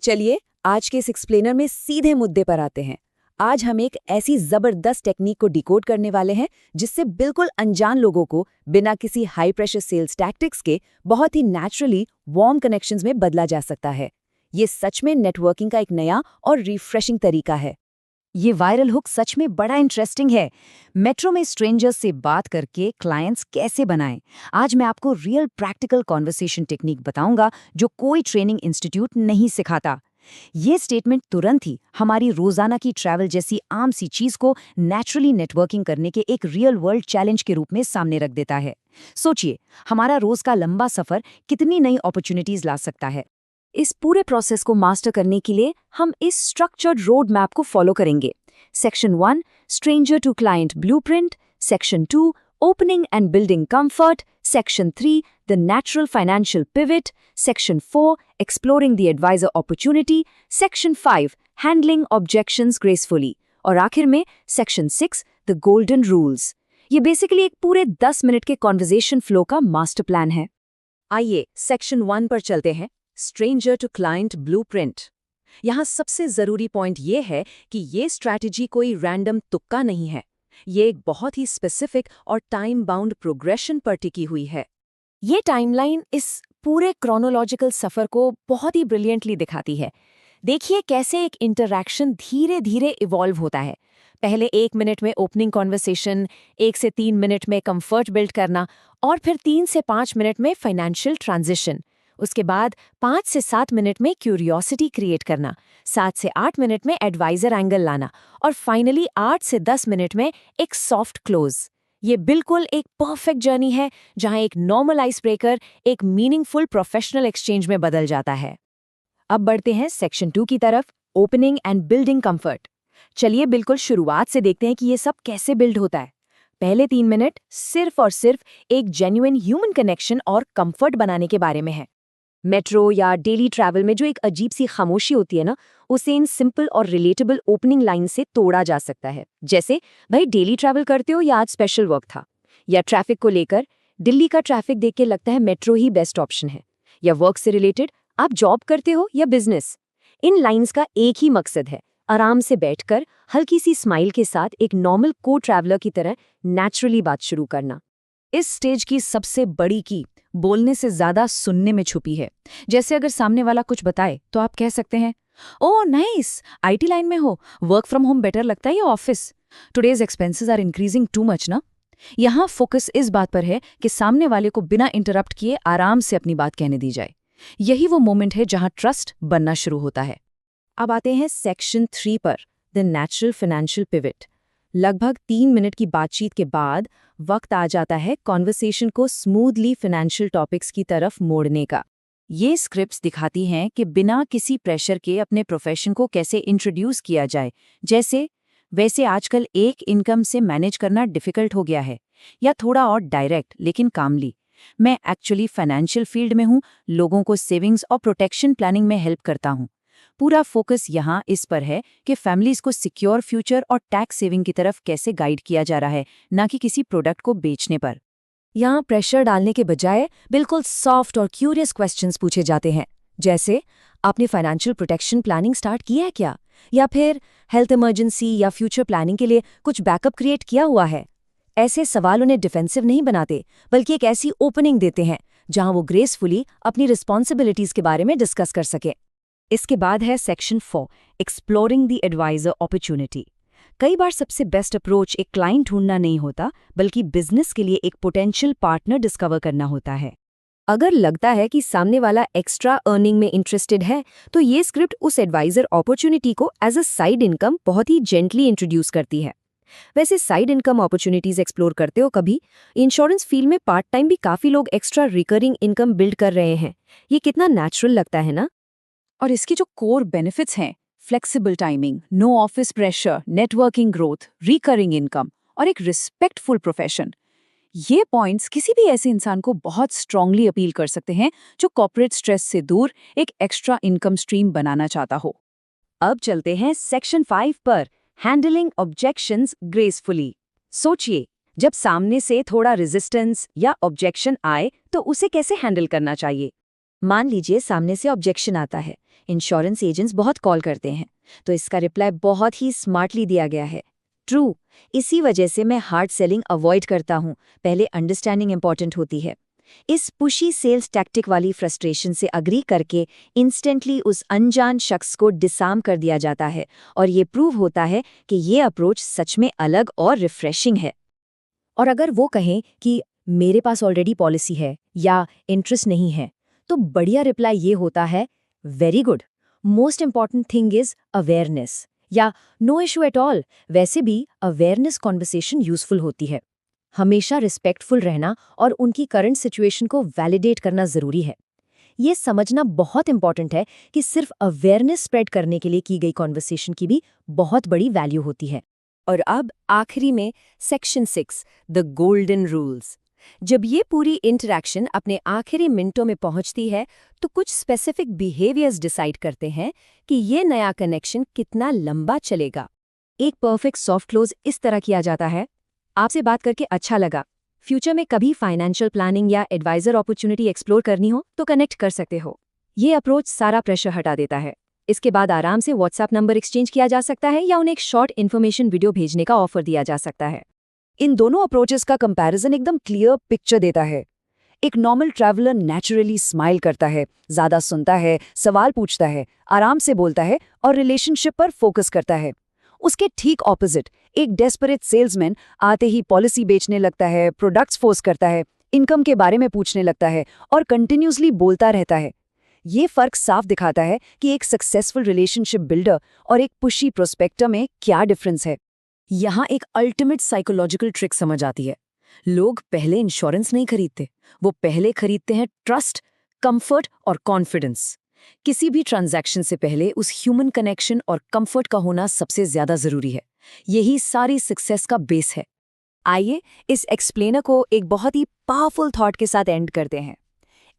चलिए आज के इस एक्सप्लेनर में सीधे मुद्दे पर आते हैं। आज हम एक ऐसी जबरदस्त टेक्निक को डिकोड करने वाले हैं जिससे बिल्कुल अनजान लोगों को बिना किसी हाई प्रेशर सेल्स टैक्टिक्स के बहुत ही नेचुरली वार्म कनेक्शंस में बदला जा सकता है। ये सच में नेटवर्किंग का एक नया और रिफ्रेशिंग तरीका है। ये वायरल हुक सच में बड़ा इंटरेस्टिंग है। मेट्रो में स्ट्रेंजर्स से बात करके क्लाइंट्स कैसे बनाएं। आज मैं आपको रियल प्रैक्टिकल कॉन्वर्सेशन टेक्निक बताऊंगा जो कोई ट्रेनिंग इंस्टीट्यूट नहीं सिखाता। ये स्टेटमेंट तुरंत ही हमारी रोजाना की ट्रैवल जैसी आम सी चीज को नेचुरली नेटवर्किंग करने के एक रियल वर्ल्ड चैलेंज के रूप में सामने रख देता है। सोचिए, हमारा रोज का लंबा सफर कितनी नई अपॉर्चुनिटीज ला सकता है। इस पूरे प्रोसेस को मास्टर करने के लिए हम इस स्ट्रक्चर्ड रोड मैप को फॉलो करेंगे। Section 1 stranger to client blueprint, section 2 opening and building comfort, section 3 the natural financial pivot, section 4 exploring the advisor opportunity, section 5 handling objections gracefully और आखिर में सेक्शन 6 द गोल्डन रूल्स। ये basically एक पूरे 10 minute के conversation flow का master plan है। आइए सेक्शन 1 पर चलते हैं, स्ट्रेंजर टू क्लाइंट ब्लूप्रिंट। यहाँ सबसे जरूरी पॉइंट ये है कि ये स्ट्रैटेजी कोई रैंडम तुक्का नहीं है। ये एक बहुत ही स्पेसिफिक और टाइम बाउंड प्रोग्रेशन पर टिकी हुई है। ये टाइमलाइन इस पूरे क्रोनोलॉजिकल सफर को बहुत ही ब्रिलियंटली दिखाती है। देखिए कैसे एक इंटरैक्शन धीरे धीरे इवॉल्व होता है। पहले 1 मिनट में ओपनिंग कॉन्वर्सेशन, 1 से 3 मिनट में कंफर्ट बिल्ड करना और फिर 3 से 5 मिनट में फाइनेंशियल ट्रांजिशन। उसके बाद 5 से 7 मिनट में क्यूरियोसिटी क्रिएट करना, 7 से 8 मिनट में एडवाइजर एंगल लाना और फाइनली 8 से 10 मिनट में एक सॉफ्ट क्लोज। ये बिल्कुल एक परफेक्ट जर्नी है जहां एक नॉर्मल आइस ब्रेकर एक मीनिंगफुल प्रोफेशनल एक्सचेंज में बदल जाता है। अब बढ़ते हैं सेक्शन 2 की तरफ, ओपनिंग एंड बिल्डिंग कंफर्ट। चलिए बिल्कुल शुरुआत से देखते हैं कि ये सब कैसे बिल्ड होता है। पहले 3 मिनट सिर्फ और सिर्फ एक जेन्युइन ह्यूमन कनेक्शन और कंफर्ट बनाने के बारे में है। मेट्रो या डेली ट्रैवल में जो एक अजीब सी खामोशी होती है ना, उसे इन सिंपल और रिलेटेबल ओपनिंग लाइन से तोड़ा जा सकता है। जैसे, भाई डेली ट्रैवल करते हो या आज स्पेशल वर्क था? या ट्रैफिक को लेकर, दिल्ली का ट्रैफिक देख के लगता है मेट्रो ही बेस्ट ऑप्शन है। या वर्क से रिलेटेड, आप जॉब करते हो या बिजनेस? इन लाइन्स का एक ही मकसद है, आराम से बैठकर हल्की सी स्माइल के साथ एक नॉर्मल को ट्रैवलर की तरह नेचुरली बात शुरू करना। इस स्टेज की सबसे बड़ी की बोलने से ज्यादा सुनने में छुपी है। जैसे अगर सामने वाला कुछ बताए तो आप कह सकते हैं, ओह नाइस, आईटी लाइन में हो, वर्क फ्रॉम होम बेटर लगता है या office? Today's expenses are increasing too much ना। यहाँ फोकस इस बात पर है कि सामने वाले को बिना इंटरप्ट किए आराम से अपनी बात कहने दी जाए। यही वो मोमेंट है जहां ट्रस्ट बनना शुरू होता है। अब आते हैं सेक्शन 3 पर, द नेचुरल फाइनेंशियल पिवट। लगभग 3 मिनट की बातचीत के बाद वक्त आ जाता है कॉन्वर्सेशन को स्मूथली फाइनेंशियल टॉपिक्स की तरफ मोड़ने का। ये स्क्रिप्ट्स दिखाती हैं कि बिना किसी प्रेशर के अपने प्रोफेशन को कैसे इंट्रोड्यूस किया जाए। जैसे, वैसे आजकल एक इनकम से मैनेज करना डिफिकल्ट हो गया है, या थोड़ा और डायरेक्ट लेकिन कामली, मैं एक्चुअली फाइनेंशियल फील्ड में हूँ, लोगों को सेविंग्स और प्रोटेक्शन प्लानिंग में हेल्प करता हूँ। पूरा फोकस यहाँ इस पर है कि फैमिलीज को सिक्योर फ्यूचर और टैक्स सेविंग की तरफ कैसे गाइड किया जा रहा है, ना कि किसी प्रोडक्ट को बेचने पर। यहाँ प्रेशर डालने के बजाय बिल्कुल सॉफ्ट और क्यूरियस क्वेश्चंस पूछे जाते हैं। जैसे, आपने फाइनेंशियल प्रोटेक्शन प्लानिंग स्टार्ट किया है क्या? या फिर हेल्थ इमरजेंसी या फ्यूचर प्लानिंग के लिए कुछ बैकअप क्रिएट किया हुआ है? ऐसे सवाल उन्हें डिफेंसिव नहीं बनाते, बल्कि एक ऐसी ओपनिंग देते हैं जहां वो ग्रेसफुली अपनी रिस्पॉन्सिबिलिटीज के बारे में डिस्कस कर सके। इसके बाद है section 4, exploring the advisor opportunity. कई बार सबसे बेस्ट अप्रोच एक क्लाइंट ढूंढना नहीं होता, बल्कि बिजनेस के लिए एक पोटेंशियल पार्टनर डिस्कवर करना होता है। अगर लगता है कि सामने वाला एक्स्ट्रा अर्निंग में इंटरेस्टेड है, तो ये स्क्रिप्ट उस एडवाइजर अपॉर्चुनिटी को एज अ साइड इनकम बहुत ही जेंटली इंट्रोड्यूस करती है। वैसे साइड इनकम अपॉर्चुनिटीज एक्सप्लोर करते हो कभी? इंश्योरेंस फील्ड में पार्ट टाइम भी काफी लोग एक्स्ट्रा रिकरिंग इनकम बिल्ड कर रहे हैं। ये कितना नेचुरल लगता है ना? और इसके जो कोर बेनिफिट्स हैं, flexible timing, no office pressure, networking growth, recurring income और एक रिस्पेक्टफुल प्रोफेशन, ये पॉइंट्स किसी भी ऐसे इंसान को बहुत स्ट्रांगली अपील कर सकते हैं जो कॉर्पोरेट स्ट्रेस से दूर एक एक्स्ट्रा इनकम स्ट्रीम बनाना चाहता हो। अब चलते हैं सेक्शन 5 पर, हैंडलिंग ऑब्जेक्शंस ग्रेसफुली। सोचिए, जब सामने से थोड़ा रेजिस्टेंस या ऑब्जेक्शन आए तो उसे कैसे हैंडल करना चाहिए। मान लीजिए सामने से ऑब्जेक्शन आता है, इंश्योरेंस एजेंट्स बहुत कॉल करते हैं, तो इसका रिप्लाई बहुत ही स्मार्टली दिया गया है, ट्रू। इसी वजह से मैं हार्ड सेलिंग अवॉइड करता हूँ, पहले अंडरस्टैंडिंग इंपॉर्टेंट होती है। इस पुशी सेल्स टैक्टिक वाली फ्रस्ट्रेशन से अग्री करके इंस्टेंटली उस अनजान शख्स को डिसार्म कर दिया जाता है, और ये प्रूव होता है कि ये अप्रोच सच में अलग और रिफ्रेशिंग है। और अगर वो कहें कि मेरे पास ऑलरेडी पॉलिसी है या इंटरेस्ट नहीं है, तो बढ़िया रिप्लाई ये होता है, very good, most important thing is awareness, या नो इशू एट ऑल। वैसे भी अवेयरनेस कॉन्वर्सेशन यूजफुल होती है। हमेशा रिस्पेक्टफुल रहना और उनकी करंट सिचुएशन को वैलिडेट करना जरूरी है। ये समझना बहुत इंपॉर्टेंट है कि सिर्फ अवेयरनेस स्प्रेड करने के लिए की गई कॉन्वर्सेशन की भी बहुत बड़ी वैल्यू होती है। और अब आखिरी में सेक्शन 6, द गोल्डन रूल्स। जब ये पूरी इंटरैक्शन अपने आखिरी मिनटों में पहुंचती है, तो कुछ स्पेसिफिक बिहेवियर्स डिसाइड करते हैं कि ये नया कनेक्शन कितना लंबा चलेगा। एक परफेक्ट सॉफ्ट क्लोज इस तरह किया जाता है, आपसे बात करके अच्छा लगा, फ्यूचर में कभी फाइनेंशियल प्लानिंग या एडवाइजर अपॉर्चुनिटी एक्सप्लोर करनी हो तो कनेक्ट कर सकते हो। ये अप्रोच सारा प्रेशर हटा देता है। इसके बाद आराम से व्हाट्सएप नंबर एक्सचेंज किया जा सकता है या उन्हें एक शॉर्ट इन्फॉर्मेशन वीडियो भेजने का ऑफर दिया जा सकता है। इन दोनों अप्रोचेस का कंपैरिजन एकदम क्लियर पिक्चर देता है। एक नॉर्मल ट्रैवलर नेचुरली स्माइल करता है, ज्यादा सुनता है, सवाल पूछता है, आराम से बोलता है और रिलेशनशिप पर फोकस करता है। उसके ठीक ऑपोजिट एक डेस्परेट सेल्समैन आते ही पॉलिसी बेचने लगता है, प्रोडक्ट्स फोर्स करता है, इनकम के बारे में पूछने लगता है और कंटिन्यूसली बोलता रहता है। ये फर्क साफ दिखाता है कि एक सक्सेसफुल रिलेशनशिप बिल्डर और एक पुशी प्रोस्पेक्टर में क्या डिफरेंस है। यहाँ एक अल्टीमेट साइकोलॉजिकल ट्रिक समझ आती है। लोग पहले इंश्योरेंस नहीं खरीदते, वो पहले खरीदते हैं ट्रस्ट, कंफर्ट और कॉन्फिडेंस। किसी भी ट्रांजैक्शन से पहले उस ह्यूमन कनेक्शन और कंफर्ट का होना सबसे ज्यादा जरूरी है। यही सारी सक्सेस का बेस है। आइए इस एक्सप्लेनर को एक बहुत ही पावरफुल थॉट के साथ एंड करते हैं।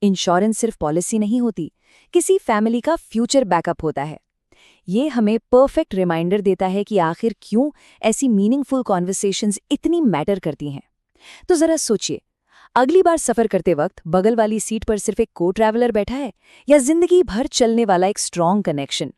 इंश्योरेंस सिर्फ पॉलिसी नहीं होती, किसी फैमिली का फ्यूचर बैकअप होता है। ये हमें परफेक्ट रिमाइंडर देता है कि आखिर क्यों ऐसी मीनिंगफुल कॉन्वर्सेशंस इतनी मैटर करती हैं। तो जरा सोचिए, अगली बार सफर करते वक्त बगल वाली सीट पर सिर्फ एक को ट्रैवलर बैठा है या जिंदगी भर चलने वाला एक स्ट्रॉन्ग कनेक्शन।